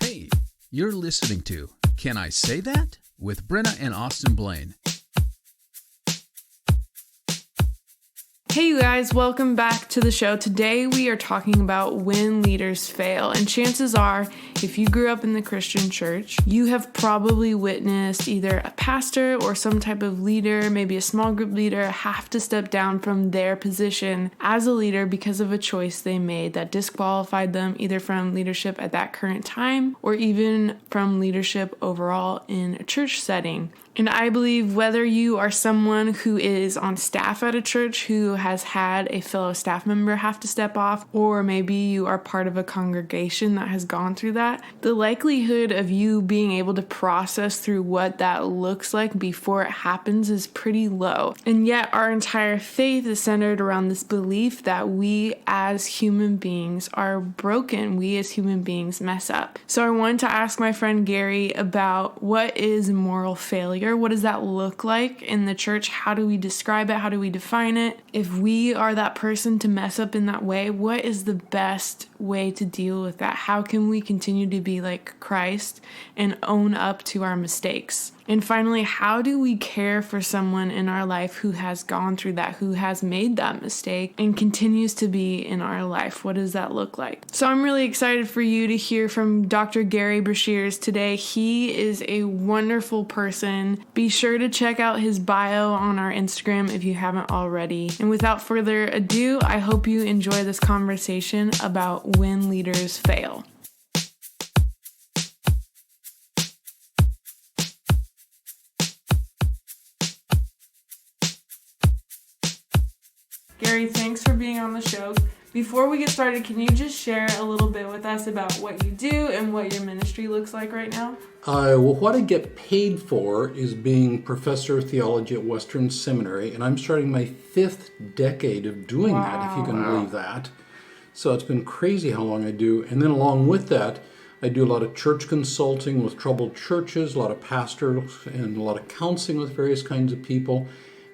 Hey, you're listening to Can I Say That? With Brenna and Austin Blaine. Hey you guys, welcome back to the show. Today we are talking about when leaders fail. And chances are, if you grew up in the Christian church, you have probably witnessed either a pastor or some type of leader, maybe a small group leader, have to step down from their position as a leader because of a choice they made that disqualified them either from leadership at that current time or even from leadership overall in a church setting. And I believe whether you are someone who is on staff at a church who has had a fellow staff member have to step off, or maybe you are part of a congregation that has gone through that, the likelihood of you being able to process through what that looks like before it happens is pretty low. And yet our entire faith is centered around this belief that we as human beings are broken. We as human beings mess up. So I wanted to ask my friend Gerry about what is moral failure. What does that look like in the church? How do we describe it? How do we define it? If we are that person to mess up in that way, what is the best way to deal with that? How can we continue to be like Christ and own up to our mistakes? And finally, how do we care for someone in our life who has gone through that, who has made that mistake and continues to be in our life? What does that look like? So I'm really excited for you to hear from Dr. Gerry Breshears today. He is a wonderful person. Be sure to check out his bio on our Instagram if you haven't already. And without further ado, I hope you enjoy this conversation about when leaders fail. Gerry, thanks for being on the show. Before we get started, can you just share a little bit with us about what you do and what your ministry looks like right now? Well, what I get paid for is being professor of theology at Western Seminary, and I'm starting my 5th decade of doing that, if you can believe that. So it's been crazy how long I do. And then along with that, I do a lot of church consulting with troubled churches, a lot of pastors, and a lot of counseling with various kinds of people.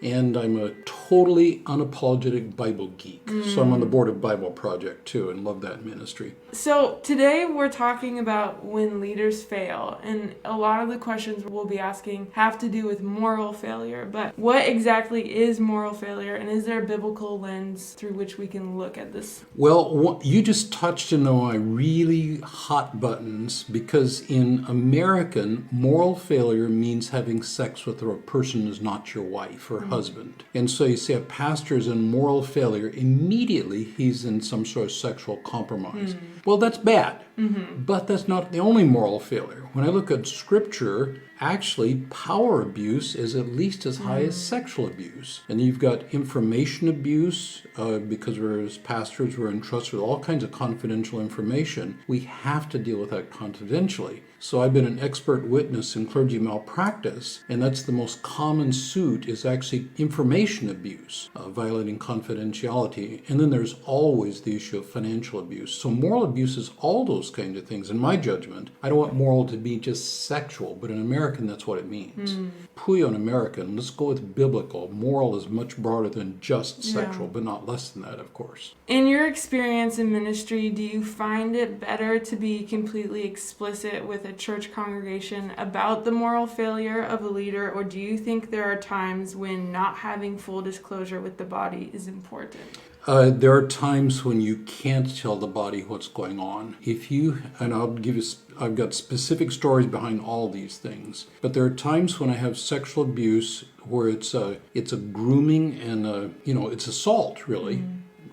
And I'm a totally unapologetic Bible geek. So I'm on the board of Bible Project too and love that ministry. So today we're talking about when leaders fail. And a lot of the questions we'll be asking have to do with moral failure. But what exactly is moral failure? And is there a biblical lens through which we can look at this? Well, you just touched on my really hot buttons because in American, moral failure means having sex with a person who's not your wife or husband. And so you say a pastor is in moral failure, immediately he's in some sort of sexual compromise. Well, that's bad, but that's not the only moral failure. When I look at scripture, actually power abuse is at least as high as sexual abuse. And you've got information abuse, because we're as pastors, we're entrusted with all kinds of confidential information. We have to deal with that confidentially. So I've been an expert witness in clergy malpractice, and that's the most common suit is actually information abuse, violating confidentiality. And then there's always the issue of financial abuse. So moral abuse is all those kinds of things. In my judgment, I don't want moral to be just sexual, but in American, that's what it means. Puyo in American, let's go with biblical. Moral is much broader than just sexual, but not less than that, of course. In your experience in ministry, do you find it better to be completely explicit with a church congregation about the moral failure of a leader, or do you think there are times when not having full disclosure with the body is important? There are times when you can't tell the body what's going on. I've got specific stories behind all these things, but there are times when I have sexual abuse where it's a grooming and it's assault really.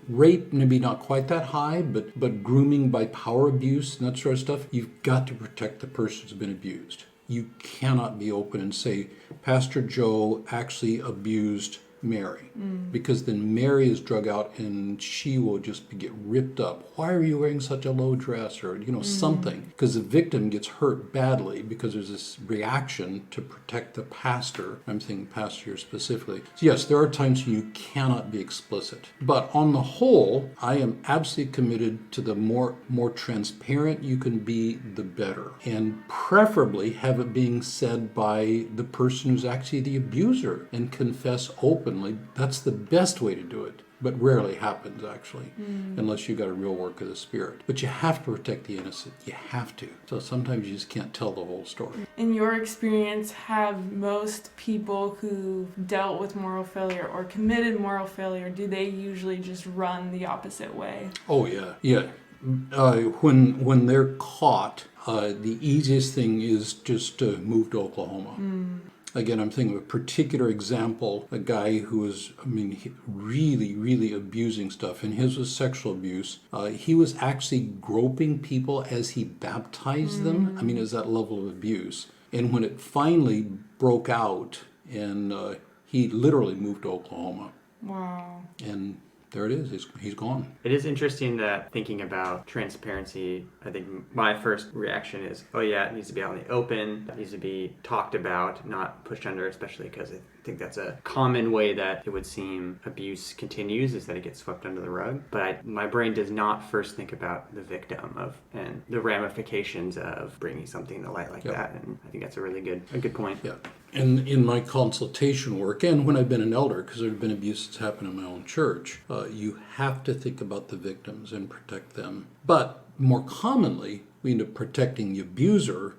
Rape, maybe not quite that high, but grooming by power abuse and that sort of stuff, you've got to protect the person who's been abused. You cannot be open and say, Pastor Joe actually abused Mary, because then Mary is drug out and she will just get ripped up. Why are you wearing such a low dress, or something? Because the victim gets hurt badly because there's this reaction to protect the pastor. I'm saying pastor here specifically. So yes, there are times when you cannot be explicit, but on the whole, I am absolutely committed to the more transparent you can be, the better, and preferably have it being said by the person who's actually the abuser and confess openly. That's the best way to do it. but rarely happens actually, unless you've got a real work of the Spirit. But you have to protect the innocent. You have to. So sometimes you just can't tell the whole story. In your experience, have most people who've dealt with moral failure or committed moral failure, do they usually just run the opposite way? Oh yeah, yeah. When they're caught, the easiest thing is just to move to Oklahoma. Again, I'm thinking of a particular example, a guy who was, really, really abusing stuff, and his was sexual abuse. He was actually groping people as he baptized them. Is that level of abuse. And when it finally broke out, and he literally moved to Oklahoma. Wow. And there it is. He's gone. It is interesting that thinking about transparency, I think my first reaction is, oh yeah, it needs to be out in the open. It needs to be talked about, not pushed under, especially because I think that's a common way that it would seem abuse continues, is that it gets swept under the rug. But my brain does not first think about the victim and the ramifications of bringing something to light like that. And I think that's a good point. Yeah. And in my consultation work, and when I've been an elder, because there have been abuse that's happened in my own church, you have to think about the victims and protect them. But more commonly, we end up protecting the abuser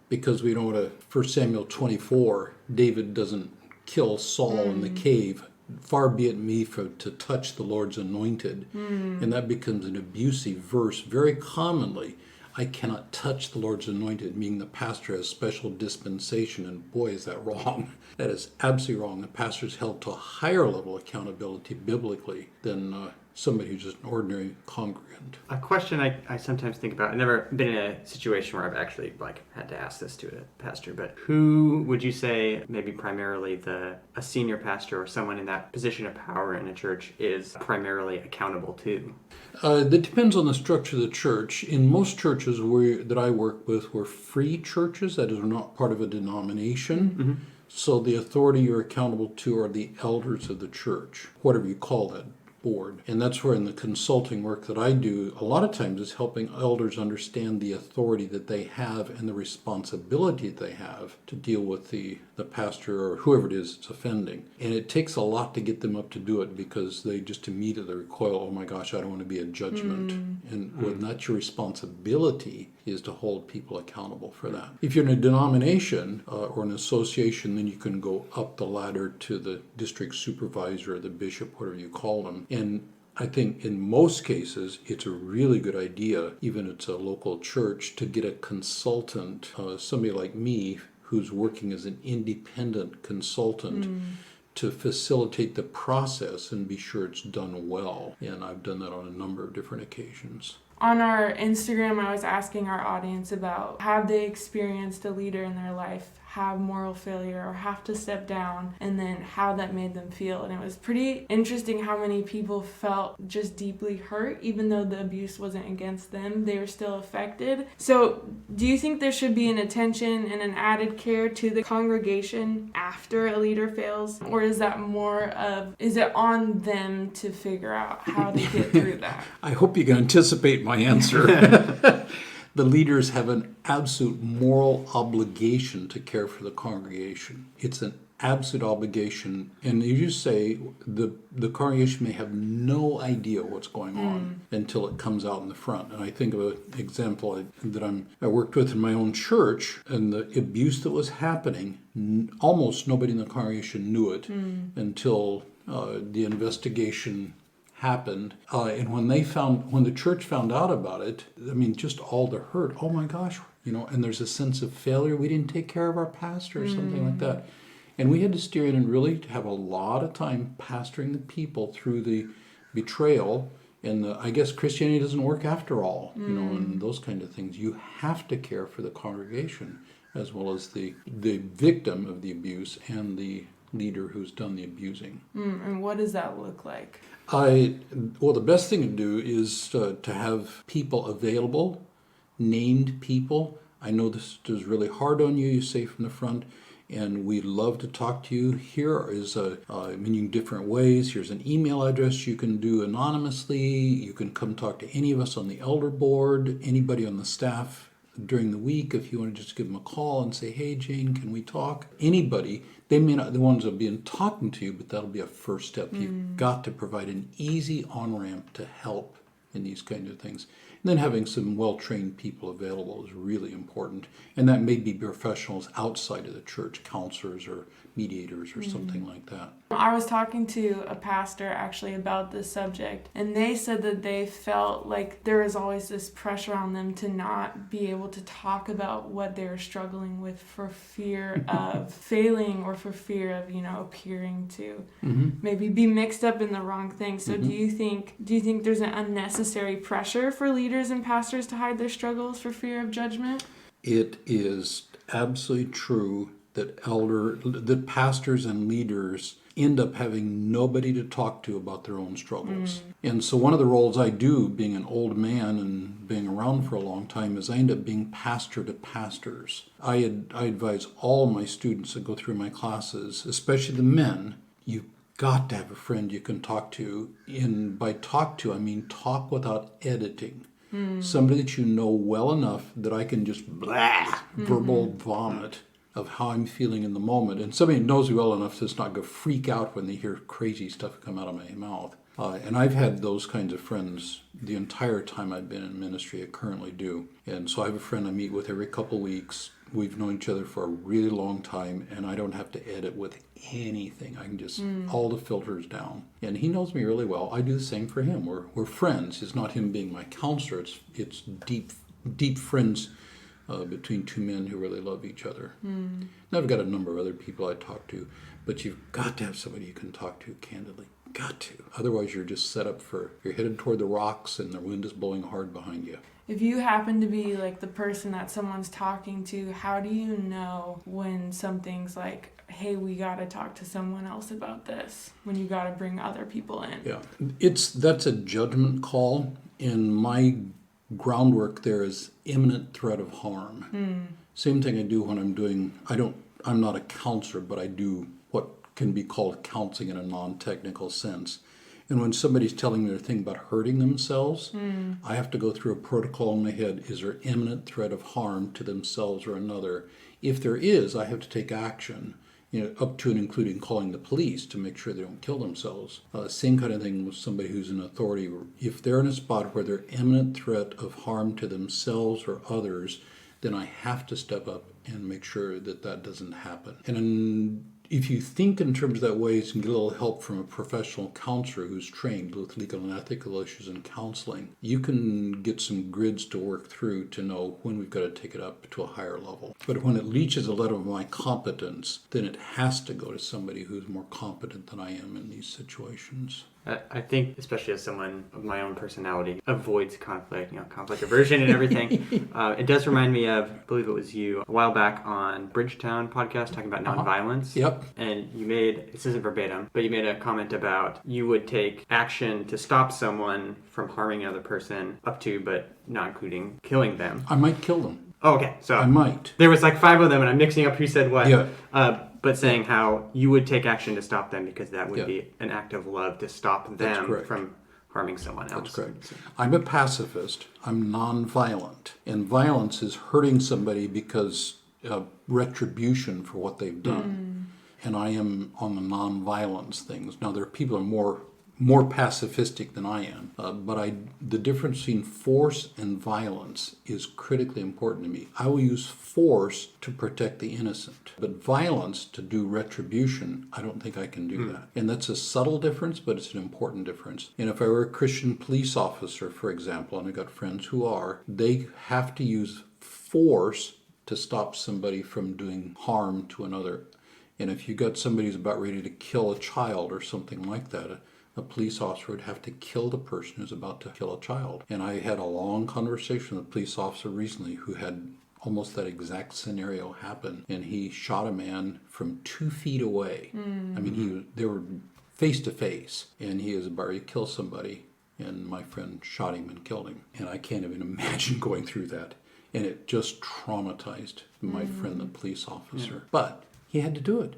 because we know that 1 Samuel 24, David doesn't kill Saul in the cave. Far be it me to touch the Lord's anointed. And that becomes an abusive verse very commonly. I cannot touch the Lord's anointed, meaning the pastor has special dispensation, and boy, is that wrong. That is absolutely wrong. The pastor is held to a higher level of accountability biblically than somebody who's just an ordinary congregant. A question I sometimes think about, I've never been in a situation where I've actually had to ask this to a pastor, but who would you say maybe primarily a senior pastor or someone in that position of power in a church is primarily accountable to? That depends on the structure of the church. In most churches that I work with, we're free churches, that is, we're not part of a denomination. So the authority you're accountable to are the elders of the church, whatever you call that board. And that's where in the consulting work that I do, a lot of times is helping elders understand the authority that they have and the responsibility that they have to deal with the pastor or whoever it is that's offending. And it takes a lot to get them up to do it because they just immediately recoil, oh my gosh, I don't want to be a judgment. And when that's your responsibility, is to hold people accountable for that. If you're in a denomination or an association, then you can go up the ladder to the district supervisor or the bishop, whatever you call them. And I think in most cases, it's a really good idea, even if it's a local church, to get a consultant, somebody like me, who's working as an independent consultant, to facilitate the process and be sure it's done well. And I've done that on a number of different occasions. On our Instagram, I was asking our audience about, have they experienced a leader in their life have moral failure or have to step down, and then how that made them feel. And it was pretty interesting how many people felt just deeply hurt, even though the abuse wasn't against them, they were still affected. So do you think there should be an attention and an added care to the congregation after a leader fails? Or is that is it on them to figure out how to get through that? I hope you can anticipate my answer. The leaders have an absolute moral obligation to care for the congregation. It's an absolute obligation. And as you say, the congregation may have no idea what's going on until it comes out in the front. And I think of an example that I worked with in my own church, and the abuse that was happening, almost nobody in the congregation knew it until the investigation happened, and when the church found out about it, just all the hurt. Oh my gosh, and there's a sense of failure. We didn't take care of our pastor or something like that, and we had to steer in and really have a lot of time pastoring the people through the betrayal. And I guess Christianity doesn't work after all, and those kind of things. You have to care for the congregation as well as the victim of the abuse and the leader who's done the abusing. And what does that look like? The best thing to do is to have people available, named people. I know this is really hard on you, you say from the front, and we'd love to talk to you. Here is different ways. Here's an email address you can do anonymously. You can come talk to any of us on the elder board, anybody on the staff during the week, if you want to just give them a call and say, hey, Jane, can we talk? Anybody, they may not be the ones that will be talking to you, but that'll be a first step. You've got to provide an easy on-ramp to help in these kinds of things. And then having some well-trained people available is really important. And that may be professionals outside of the church, counselors or mediators or something like that. I was talking to a pastor actually about this subject, and they said that they felt like there was always this pressure on them to not be able to talk about what they were struggling with for fear of failing or for fear of, appearing to maybe be mixed up in the wrong thing. So do you think there's an unnecessary pressure for leaders and pastors to hide their struggles for fear of judgment? It is absolutely true that pastors and leaders end up having nobody to talk to about their own struggles. And so one of the roles I do, being an old man and being around for a long time, is I end up being pastor to pastors. I advise all my students that go through my classes, especially the men, you've got to have a friend you can talk to. And by talk to, I mean talk without editing. Somebody that you know well enough that I can just verbal vomit of how I'm feeling in the moment. And somebody knows me well enough that's not going to freak out when they hear crazy stuff come out of my mouth. And I've had those kinds of friends the entire time I've been in ministry. I currently do. And so I have a friend I meet with every couple of weeks. We've known each other for a really long time, and I don't have to edit with anything. I can just, all the filters down. And he knows me really well. I do the same for him. We're friends. It's not him being my counselor. It's deep friends between two men who really love each other. Now I've got a number of other people I talk to, but you've got to have somebody you can talk to candidly. Got to. Otherwise you're just set up you're headed toward the rocks and the wind is blowing hard behind you. If you happen to be like the person that someone's talking to, how do you know when something's like, hey, we got to talk to someone else about this, when you got to bring other people in? Yeah, that's a judgment call. In my groundwork there is imminent threat of harm. Same thing I do when I'm not a counselor, but I do what can be called counseling in a non-technical sense. And when somebody's telling me their thing about hurting themselves, I have to go through a protocol in my head. Is there imminent threat of harm to themselves or another? If there is, I have to take action, up to and including calling the police to make sure they don't kill themselves. Same kind of thing with somebody who's in authority. If they're in a spot where there's imminent threat of harm to themselves or others, then I have to step up and make sure that doesn't happen. And if you think in terms of that way, you can get a little help from a professional counselor who's trained with legal and ethical issues and counseling. You can get some grids to work through to know when we've got to take it up to a higher level. But when it reaches a level of my competence, then it has to go to somebody who's more competent than I am in these situations. I think, especially as someone of my own personality, avoids conflict, conflict aversion and everything. It does remind me of, I believe it was you, a while back on Bridgetown podcast talking about nonviolence. Yep. And you made, this isn't verbatim, but you made a comment about you would take action to stop someone from harming another person up to, but not including killing them. I might kill them. Oh, okay. So I might. There was like 5 of them, and I'm mixing up who said what. Yeah. But saying how you would take action to stop them because that would be an act of love to stop them from harming someone else. That's correct. I'm a pacifist. I'm nonviolent. And violence is hurting somebody because of retribution for what they've done. And I am on the nonviolence things. Now, there are people who are more pacifistic than I am. But the difference between force and violence is critically important to me. I will use force to protect the innocent. But violence to do retribution, I don't think I can do that. And that's a subtle difference, but it's an important difference. And if I were a Christian police officer, for example, and I've got friends who are, they have to use force to stop somebody from doing harm to another. And if you got somebody who's about ready to kill a child or something like that, a police officer would have to kill the person who's about to kill a child. And I had a long conversation with a police officer recently who had almost that exact scenario happen. And he shot a man from 2 feet away. I mean, they were face to face, and he was about to kill somebody. And my friend shot him and killed him. And I can't even imagine going through that. And it just traumatized my friend, the police officer. But he had to do it.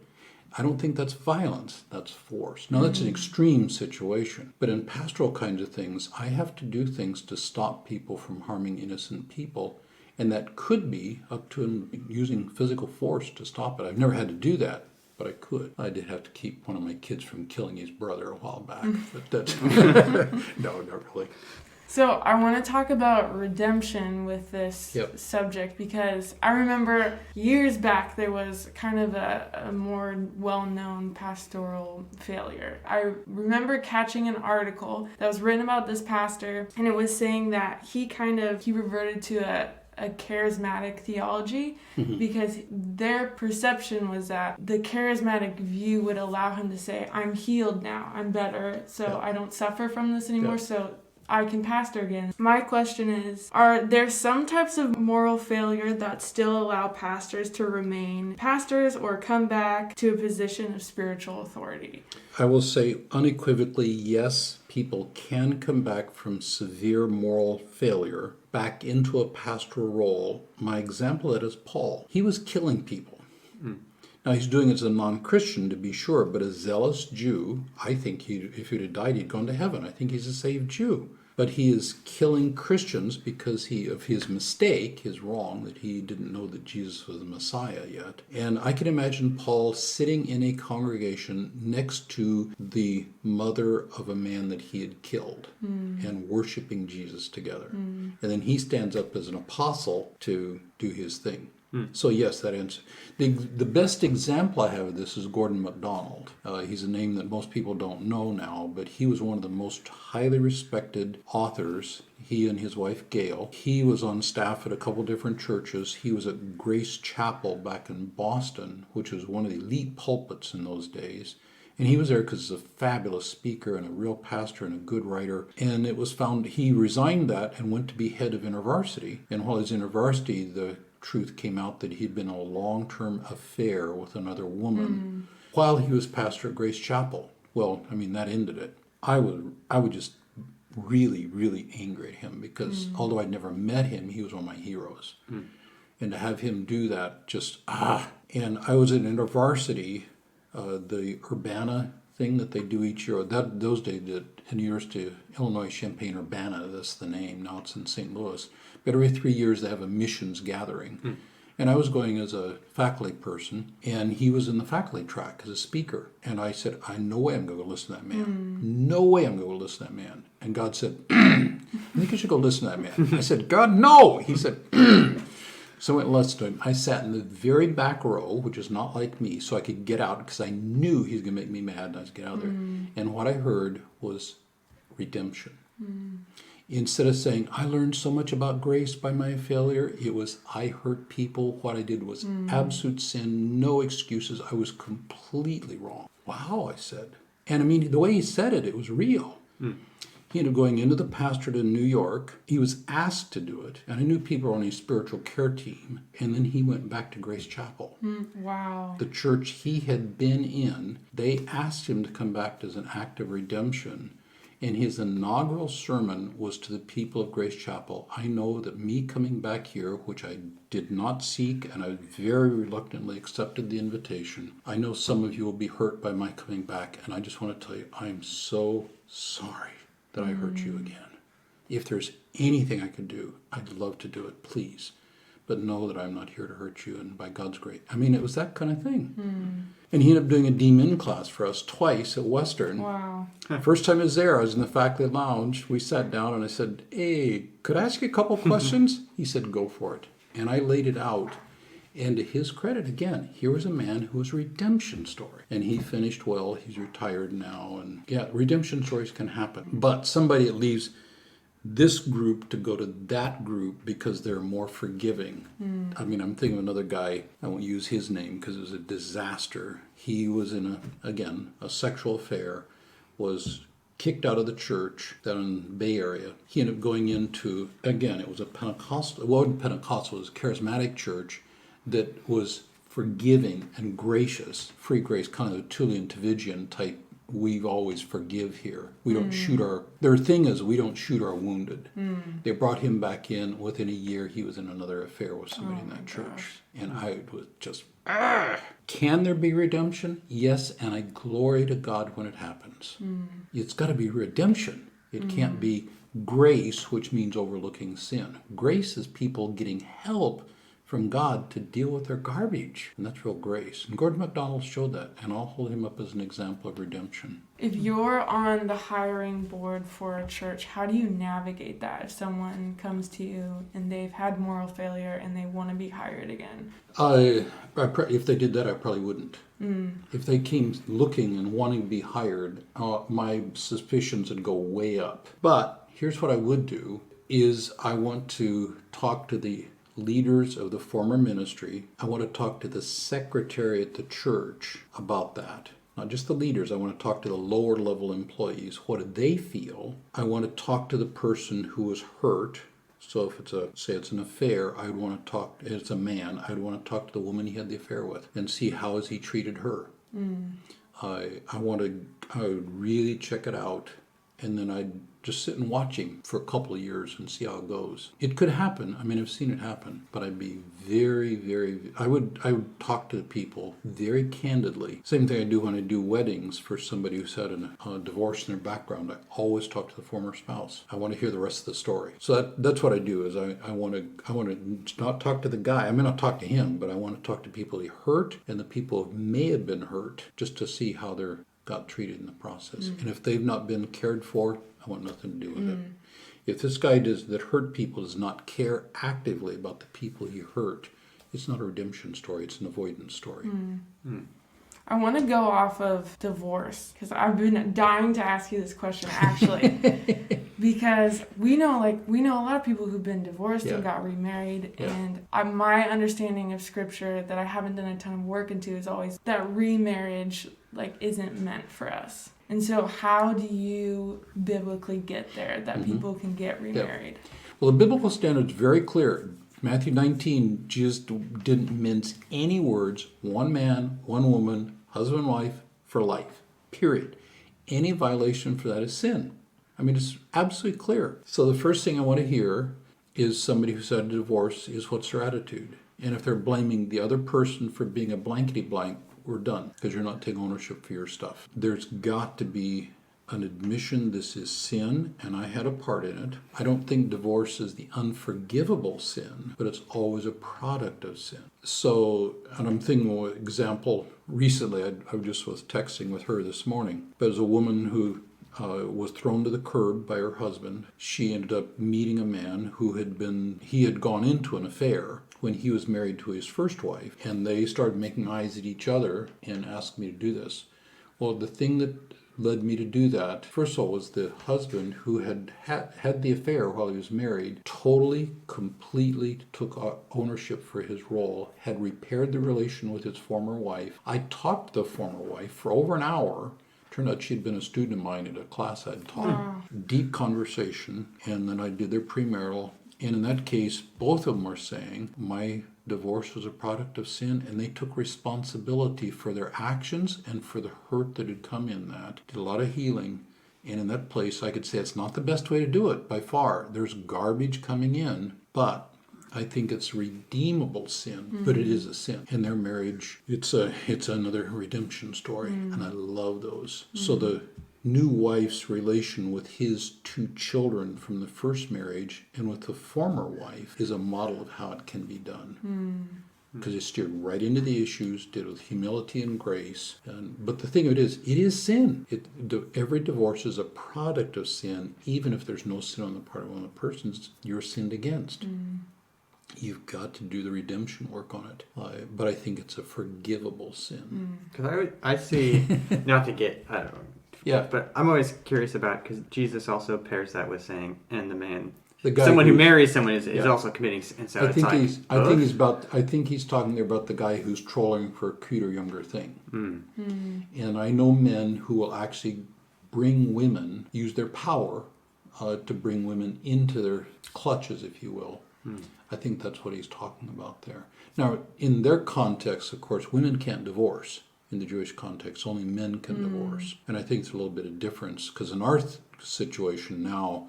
I don't think that's violence, that's force. Now, that's an extreme situation. But in pastoral kinds of things, I have to do things to stop people from harming innocent people. And that could be up to him using physical force to stop it. I've never had to do that, but I could. I did have to keep one of my kids from killing his brother a while back, but that's no, not really. So I want to talk about redemption with this subject, because I remember years back there was kind of a more well-known pastoral failure. I remember catching an article that was written about this pastor, and it was saying that he reverted to a charismatic theology, because their perception was that the charismatic view would allow him to say, I'm healed now, I'm better, so I don't suffer from this anymore, so I can pastor again. My question is, are there some types of moral failure that still allow pastors to remain pastors or come back to a position of spiritual authority? I will say unequivocally, yes, people can come back from severe moral failure back into a pastoral role. My example of that is Paul. He was killing people. Now, he's doing it as a non-Christian, to be sure, but a zealous Jew. I think if he'd have died, he'd gone to heaven. I think he's a saved Jew. But he is killing Christians because of his mistake, his wrong, that he didn't know that Jesus was the Messiah yet. And I can imagine Paul sitting in a congregation next to the mother of a man that he had killed and worshiping Jesus together. And then he stands up as an apostle to do his thing. So yes, that answer. The best example I have of this is Gordon MacDonald. He's a name that most people don't know now, but he was one of the most highly respected authors. He and his wife Gail. He was on staff at a couple different churches. He was at Grace Chapel back in Boston, which was one of the elite pulpits in those days. And he was there because he's a fabulous speaker and a real pastor and a good writer. And it was found he resigned that and went to be head of InterVarsity. And while he was in InterVarsity, the truth came out that he'd been in a long-term affair with another woman while he was pastor at Grace Chapel. Well, I mean, that ended it. I would just really, really angry at him because although I'd never met him, he was one of my heroes. And to have him do that, just, And I was at InterVarsity, the Urbana thing that they do each year. Those days, at the University of Illinois Champaign-Urbana, that's the name. Now it's in St. Louis. But every 3 years they have a missions gathering. And I was going as a faculty person, and he was in the faculty track as a speaker. And I said, no way I'm going to go listen to that man. No way I'm going to go listen to that man. And God said, I think you should go listen to that man. I said, God, no! He said, So I went and listened to him. I sat in the very back row, which is not like me, so I could get out because I knew he was going to make me mad and I was going to get out of there. And what I heard was redemption. Instead of saying, I learned so much about grace by my failure, it was, I hurt people. What I did was absolute sin, no excuses. I was completely wrong. Wow, I said. And I mean, the way he said it, it was real. He ended up going into the pastorate in New York. He was asked to do it. And I knew people were on his spiritual care team. And then he went back to Grace Chapel. Wow. The church he had been in, they asked him to come back as an act of redemption. And his inaugural sermon was to the people of Grace Chapel. I know that me coming back here, which I did not seek, and I very reluctantly accepted the invitation, I know some of you will be hurt by my coming back, and I just want to tell you, I'm so sorry that I hurt you again. If there's anything I could do, I'd love to do it, please. But know that I'm not here to hurt you, and by God's grace. I mean, it was that kind of thing. And he ended up doing a D-Min class for us twice at Western. Wow. First time I was there, I was in the faculty lounge. We sat down and I said, hey, could I ask you a couple questions? He said, go for it. And I laid it out. And to his credit, again, here was a man who was a redemption story. And he finished well. He's retired now. And yeah, redemption stories can happen. But somebody that leaves this group to go to that group because they're more forgiving. I mean, I'm thinking of another guy, I won't use his name because it was a disaster. He was in a sexual affair, was kicked out of the church down in the Bay Area. He ended up going into, again, it was a Pentecostal, well, it wasn't Pentecostal, it was a charismatic church that was forgiving and gracious, free grace, kind of a Tullian Tavigian type. We always forgive here. We don't shoot their thing is we don't shoot our wounded. They brought him back in. Within a year, he was in another affair with somebody in that church. And I was just, Can there be redemption? Yes, and I glory to God when it happens. It's got to be redemption. It can't be grace, which means overlooking sin. Grace is people getting help from God to deal with their garbage. And that's real grace. And Gordon MacDonald showed that, and I'll hold him up as an example of redemption. If you're on the hiring board for a church, how do you navigate that if someone comes to you and they've had moral failure and they want to be hired again? If they did that, I probably wouldn't. If they came looking and wanting to be hired, my suspicions would go way up. But here's what I would do, is I want to talk to the leaders of the former ministry. I want to talk to the secretary at the church about that. Not just the leaders. I want to talk to the lower level employees. What do they feel? I want to talk to the person who was hurt. So if it's an affair, I would want to talk, if it's a man, I would want to talk to the woman he had the affair with and see how has he treated her. I would really check it out, and then I'd just sit and watch him for a couple of years and see how it goes. It could happen. I mean, I've seen it happen, but I'd be I would talk to the people very candidly. Same thing I do when I do weddings for somebody who's had a divorce in their background. I always talk to the former spouse. I want to hear the rest of the story. So that's what I do, is I want to not talk to the guy. I may not talk to him, but I want to talk to people he hurt and the people who may have been hurt, just to see how they got treated in the process. And if they've not been cared for, I want nothing to do with it. If this guy that hurt people does not care actively about the people he hurt, it's not a redemption story, it's an avoidance story. I want to go off of divorce, because I've been dying to ask you this question, actually. Because we know a lot of people who've been divorced and got remarried, and my understanding of scripture that I haven't done a ton of work into is always that remarriage isn't meant for us. And so how do you biblically get there, that people can get remarried? Well, the biblical standard is very clear. Matthew 19 just didn't mince any words. One man, one woman, husband and wife for life, period. Any violation for that is sin. I mean, it's absolutely clear. So the first thing I want to hear is somebody who's had a divorce is, what's their attitude? And if they're blaming the other person for being a blankety blank, we're done, because you're not taking ownership for your stuff. There's got to be an admission this is sin, and I had a part in it. I don't think divorce is the unforgivable sin, but it's always a product of sin. So, and I'm thinking of an example recently, I just was texting with her this morning. There's a woman who was thrown to the curb by her husband. She ended up meeting a man he had gone into an affair when he was married to his first wife, and they started making eyes at each other and asked me to do this. Well, the thing that led me to do that, first of all, was the husband who had the affair while he was married, totally, completely took ownership for his role, had repaired the relation with his former wife. I talked to the former wife for over an hour. Turned out she'd been a student of mine at a class I'd taught. Wow. Deep conversation, and then I did their premarital. And in that case, both of them were saying, my divorce was a product of sin, and they took responsibility for their actions and for the hurt that had come in that. Did a lot of healing. And in that place, I could say it's not the best way to do it by far. There's garbage coming in, but I think it's redeemable sin, but it is a sin. In their marriage, it's another redemption story, and I love those. So the new wife's relation with his two children from the first marriage and with the former wife is a model of how it can be done. Because it steered right into the issues, did it with humility and grace. But the thing of it is sin. Every divorce is a product of sin, even if there's no sin on the part of one of the persons you're sinned against. You've got to do the redemption work on it. But I think it's a forgivable sin. Because I see, not to get, I don't know. Yeah. But I'm always curious about, because Jesus also pairs that with saying, and the man, the guy someone who marries someone is also committing sin. So I think he's talking there about the guy who's trolling for a cuter, younger thing. And I know men who will actually bring women, use their power to bring women into their clutches, if you will. I think that's what he's talking about there. Now, in their context, of course, women can't divorce. In the Jewish context, only men can divorce. And I think there's a little bit of difference, because in our situation now,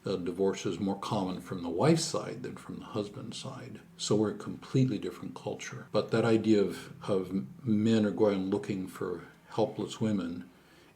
divorce is more common from the wife's side than from the husband's side. So we're a completely different culture. But that idea of men are going looking for helpless women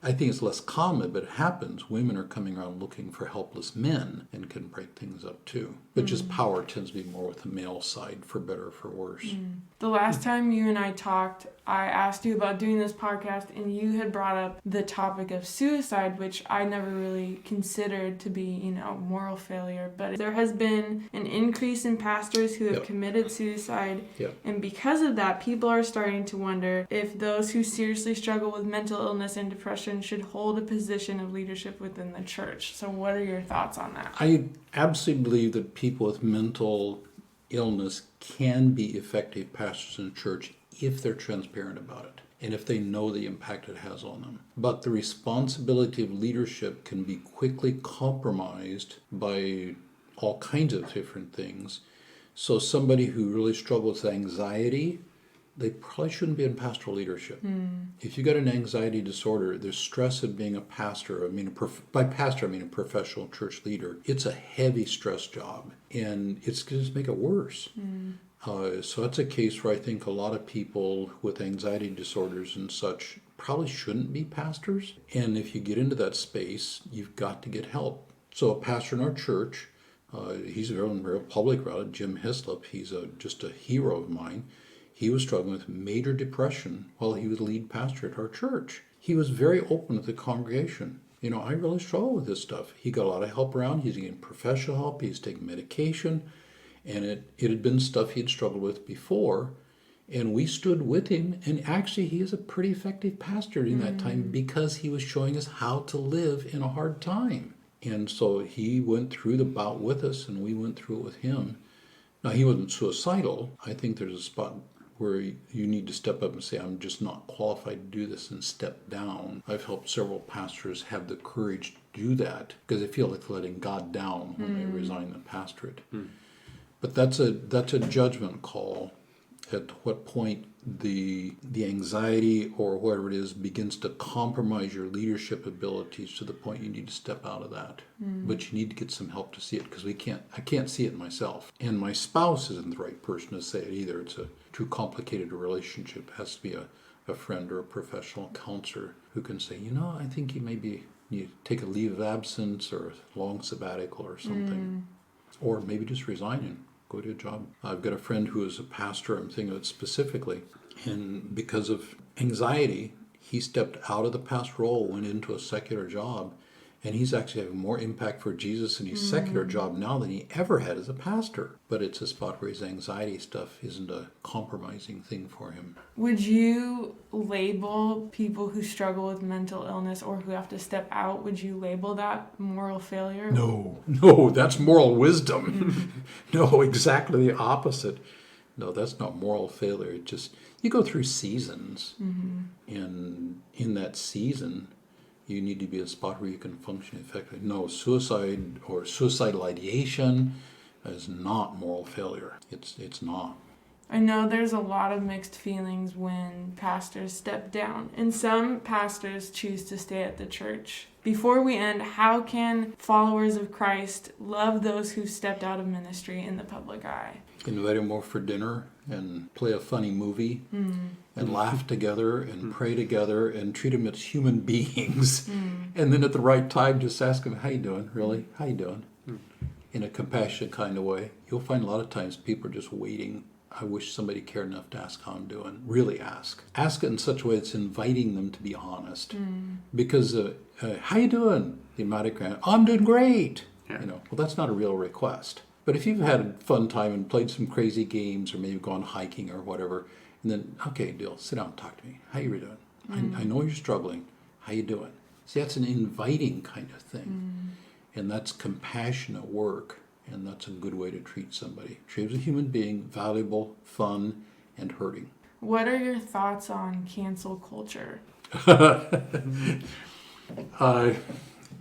I think it's less common, but it happens. Women are coming around looking for helpless men and can break things up too. But just power tends to be more with the male side, for better or for worse. The last time you and I talked, I asked you about doing this podcast, and you had brought up the topic of suicide, which I never really considered to be, moral failure. But there has been an increase in pastors who have committed suicide. And because of that, people are starting to wonder if those who seriously struggle with mental illness and depression should hold a position of leadership within the church. So what are your thoughts on that? I absolutely believe that people with mental illness can be effective pastors in the church if they're transparent about it and if they know the impact it has on them. But the responsibility of leadership can be quickly compromised by all kinds of different things. So somebody who really struggles with anxiety, they probably shouldn't be in pastoral leadership. If you got an anxiety disorder, the stress of being a pastor, by pastor I mean a professional church leader, it's a heavy stress job, and it's going to just make it worse. So that's a case where I think a lot of people with anxiety disorders and such probably shouldn't be pastors. And if you get into that space, you've got to get help. So a pastor in our church, he's very public about it, Jim Hislop, he's just a hero of mine. He was struggling with major depression while he was lead pastor at our church. He was very open with the congregation. I really struggle with this stuff. He got a lot of help around. He's getting professional help. He's taking medication. And it had been stuff he'd struggled with before. And we stood with him. And actually, he is a pretty effective pastor during that time because he was showing us how to live in a hard time. And so he went through the bout with us, and we went through it with him. Now, he wasn't suicidal. I think there's a spot where you need to step up and say, I'm just not qualified to do this, and step down. I've helped several pastors have the courage to do that because they feel like they're letting God down when they resign the pastorate. But that's a judgment call. At what point the anxiety or whatever it is begins to compromise your leadership abilities to the point you need to step out of that. But you need to get some help to see it, because I can't see it myself. And my spouse isn't the right person to say it either. It's a too complicated a relationship. It has to be a friend or a professional counselor who can say, I think you take a leave of absence or a long sabbatical or something. Or maybe just resign and go to a job. I've got a friend who is a pastor, I'm thinking of it specifically, and because of anxiety, he stepped out of the pastoral role, went into a secular job, and he's actually having more impact for Jesus in his secular job now than he ever had as a pastor. But it's a spot where his anxiety stuff isn't a compromising thing for him. Would you label people who struggle with mental illness or who have to step out, would you label that moral failure? No, that's moral wisdom. No, exactly the opposite. No, that's not moral failure. It just, you go through seasons, and in that season, you need to be a spot where you can function effectively. No, suicide or suicidal ideation is not moral failure. It's not. I know there's a lot of mixed feelings when pastors step down, and some pastors choose to stay at the church. Before we end, how can followers of Christ love those who stepped out of ministry in the public eye? Invite them over for dinner and play a funny movie and laugh together and pray together and treat them as human beings. And then at the right time, just ask them, how you doing, really? How you doing? In a compassionate kind of way. You'll find a lot of times people are just waiting. I wish somebody cared enough to ask how I'm doing. Really ask. Ask it in such a way that's inviting them to be honest. Because, how you doing? The automatic, I'm doing great. Yeah. Well, that's not a real request. But if you've had a fun time and played some crazy games or maybe gone hiking or whatever, and then, okay, Dill, sit down and talk to me. How you doing? I know you're struggling. How you doing? See, that's an inviting kind of thing. And that's compassionate work. And that's a good way to treat somebody. Treat as a human being, valuable, fun, and hurting. What are your thoughts on cancel culture?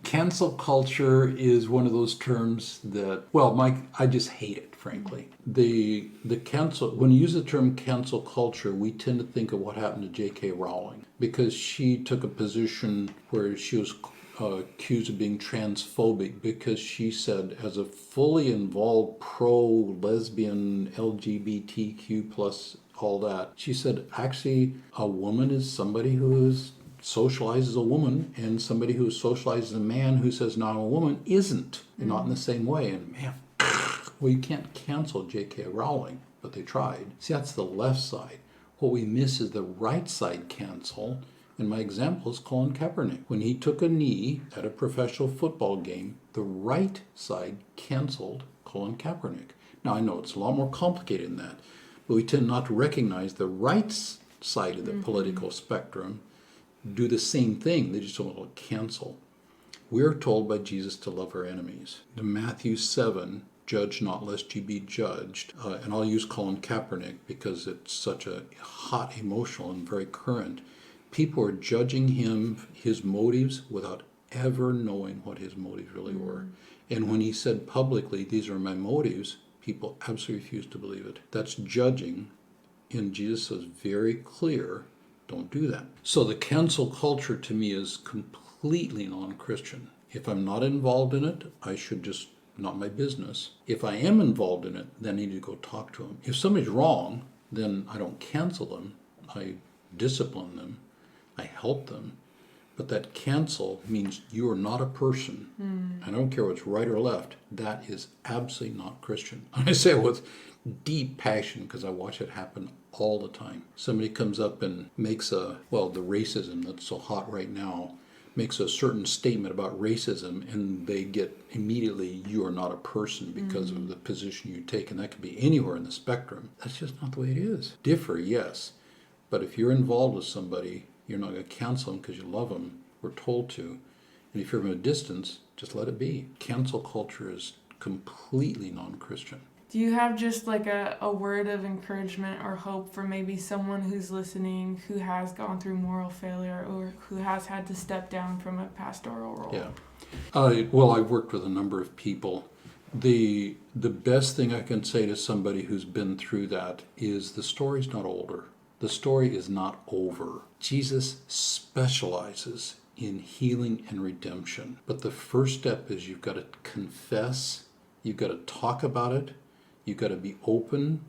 Cancel culture is one of those terms that, well, Mike, I just hate it, frankly. The cancel, when you use the term cancel culture, we tend to think of what happened to J.K. Rowling, because she took a position where she was accused of being transphobic because she said, as a fully involved pro-lesbian LGBTQ plus all that, she said, actually, a woman is somebody who is socializes a woman and somebody who socializes a man who says, no, I'm a woman, isn't. They're not in the same way. And man, well, you can't cancel J.K. Rowling, but they tried. See, that's the left side. What we miss is the right side cancel. And my example is Colin Kaepernick. When he took a knee at a professional football game, the right side canceled Colin Kaepernick. Now, I know it's a lot more complicated than that, but we tend not to recognize the right side of the political spectrum do the same thing. They just don't want to cancel. We're told by Jesus to love our enemies. In Matthew 7, judge not lest ye be judged. And I'll use Colin Kaepernick because it's such a hot, emotional, and very current. People are judging him, his motives, without ever knowing what his motives really were. And when he said publicly, these are my motives, people absolutely refused to believe it. That's judging. And Jesus says very clear, don't do that. So the cancel culture to me is completely non-Christian. If I'm not involved in it, I should just, not my business. If I am involved in it, then I need to go talk to them. If somebody's wrong, then I don't cancel them. I discipline them. I help them. But that cancel means you are not a person. I don't care what's right or left. That is absolutely not Christian. I say it with deep passion because I watch it happen all the time. Somebody comes up and makes the racism that's so hot right now, makes a certain statement about racism, and they get immediately, you are not a person because of the position you take. And that could be anywhere in the spectrum. That's just not the way it is. Differ, yes. But if you're involved with somebody, you're not going to cancel them because you love them. We're told to. And if you're from a distance, just let it be. Cancel culture is completely non-Christian. Do you have just like a word of encouragement or hope for maybe someone who's listening who has gone through moral failure or who has had to step down from a pastoral role? Yeah. I've worked with a number of people. The best thing I can say to somebody who's been through that is the story's not older. The story is not over. Jesus specializes in healing and redemption. But the first step is you've got to confess, you've got to talk about it, you've got to be open,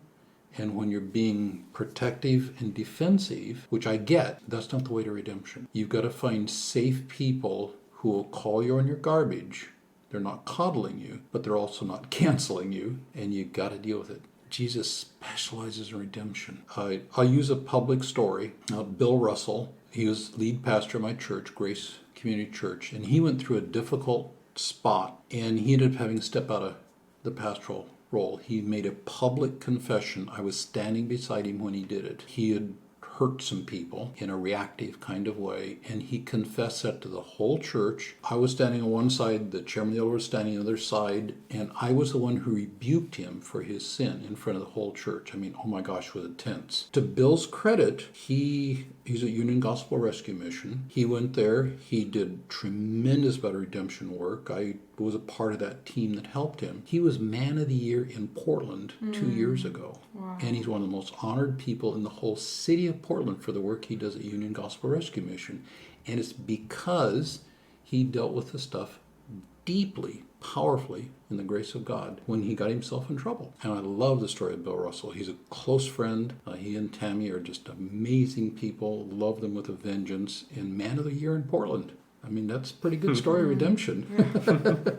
and when you're being protective and defensive, which I get, that's not the way to redemption. You've got to find safe people who will call you on your garbage. They're not coddling you, but they're also not canceling you, and you've got to deal with it. Jesus specializes in redemption. I'll use a public story. Bill Russell, he was lead pastor of my church, Grace Community Church, and he went through a difficult spot, and he ended up having to step out of the pastoral role. He made a public confession. I was standing beside him when he did it. He had hurt some people in a reactive kind of way, and he confessed that to the whole church. I was standing on one side, the chairman of the elder was standing on the other side, and I was the one who rebuked him for his sin in front of the whole church. I mean, oh my gosh, was it tense. To Bill's credit, he's at Union Gospel Rescue Mission. He went there. He did tremendous amount of redemption work. I was a part of that team that helped him. He was Man of the Year in Portland 2 years ago. Wow. And he's one of the most honored people in the whole city of Portland for the work he does at Union Gospel Rescue Mission. And it's because he dealt with the stuff deeply, powerfully in the grace of God when he got himself in trouble. And I love the story of Bill Russell. He's a close friend. He and Tammy are just amazing people. Love them with a vengeance. And Man of the Year in Portland. I mean, that's a pretty good story of redemption.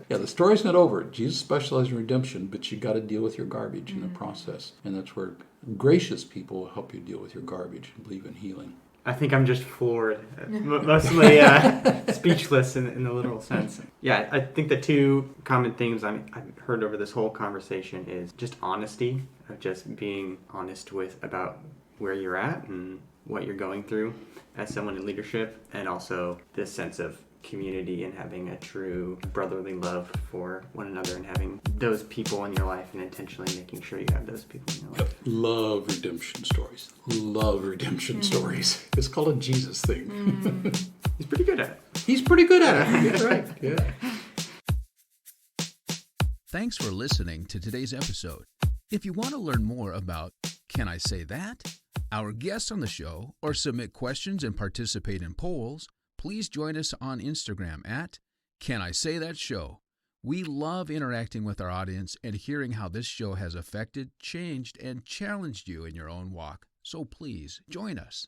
Yeah, the story's not over. Jesus specializes in redemption, but you got to deal with your garbage in the process. And that's where gracious people will help you deal with your garbage and believe in healing. I think I'm just floored, mostly speechless in the literal sense. Yeah, I think the two common themes I've heard over this whole conversation is just honesty, of just being honest about where you're at and what you're going through as someone in leadership, and also this sense of community and having a true brotherly love for one another and having those people in your life and intentionally making sure you have those people in your life. Love redemption stories. Love redemption stories. It's called a Jesus thing. He's pretty good at it. He's pretty good at it. That's right. Yeah. Thanks for listening to today's episode. If you want to learn more about Can I Say That?, our guests on the show, or submit questions and participate in polls, please join us on Instagram at Can I Say That Show. We love interacting with our audience and hearing how this show has affected, changed, and challenged you in your own walk. So please join us.